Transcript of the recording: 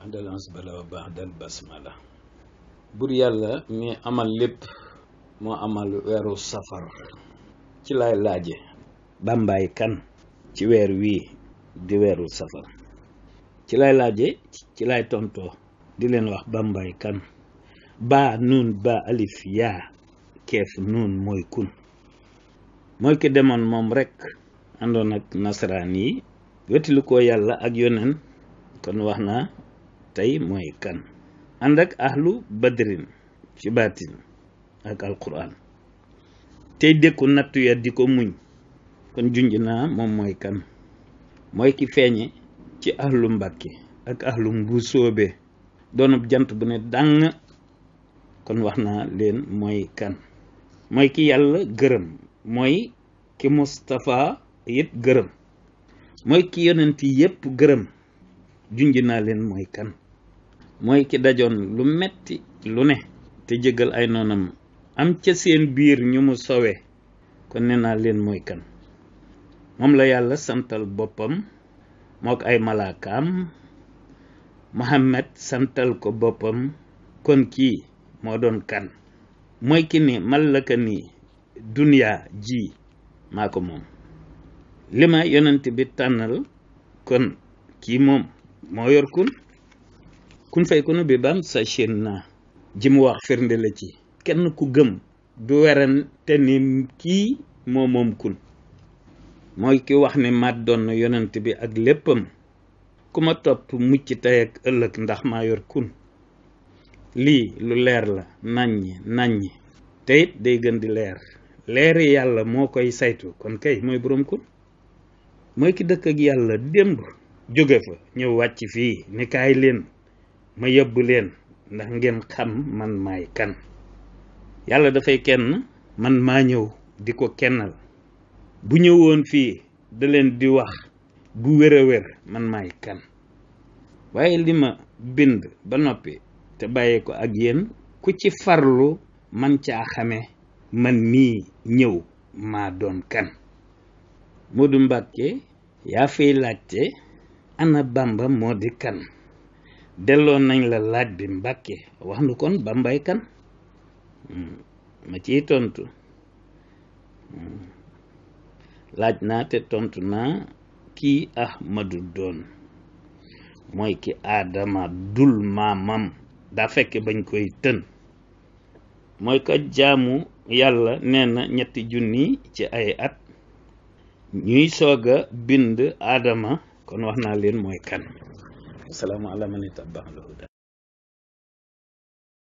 ba'dal ansbala wa ba'dal basmala. bur yàlla mi amal lépp moo amal weeru safar ci lay laaje bàmbaay kan ci weer wii di weeru safar ci lay laaje ci lay tontoo di leen wax bàmbaay kan baa nuun ba alif yaa keef nuun mooy kun mooy ki demoon moom rekk àndoon ak nasaraan yi wetilu ko yàlla ak yonen kon wax naa tey mooy kan ànd ak ahlu badrin ci baatin ak alquran tey dékku nattu ya di ko muñ kon junj naa moom mooy kan mooy ki feeñe ci ahlu mbàkke ak ahlu mbusoobe doonub jant bu ne dàng kon wax naa leen mooy kan mooy ki yàlla gërëm mooy ki Mustafa it gërëm mooy ki yonent yépp gërëm junj naa leen mooy kan mooy ki dajoon lu metti lu ne te jégal ay noonam am ca seen biir ñu mu sowe kon nee naa leen mooy kan moom la yàlla santal boppam mook ay malaakaam Muhammad santal ko boppam kon kii moo doon kan mooy ki ni mallaka ni duniya ji maa ko moom li ma yonent bi tànnal kon kii moom moo yor kun fay kunu bi bam sa chen na ji mu wax firnde la ci kenn ku gëm du werante ni kii moo moom kun mooy ki wax ne maa doon yonent bi ak léppam ku ma topp mucc tey ak ëllëg ndax maa yor kun lii lu leer la naññi te it day gën di leer leeri yàlla moo koy saytu kon kay mooy boroom kun mooy ki dëkk ak yàlla démb jóge fa ñëw wàcc fii ni kaay leen ma yóbbu leen ndax ngeen xam man maay kan yàlla dafay kenn man maa ñëw di ko kennal bu ñëwoon fii da leen di wax bu wér a wér man maay kan waaye li ma bind ba noppi te bàyyi ko ak yéen ku ci farlu man caa xame man mii ñëw maa doon kan Moodu Mbàkke yaa fiy laajte ana Bamba moo di kan delloo nañ la laaj bi Mbàkke wax nu kon Bambay kan ma ciy tontu laaj naa te tontu naa kii Ahmadu doon mooy ki Aadama dul maamam daa fekke bañ koy tën mooy ko jaamu yàlla nee na 3 junni ci ay at ñuy soog a bind Aadama kon wax naa leen mooy kan. assalaamu alaa man ittaba'a al-hudaa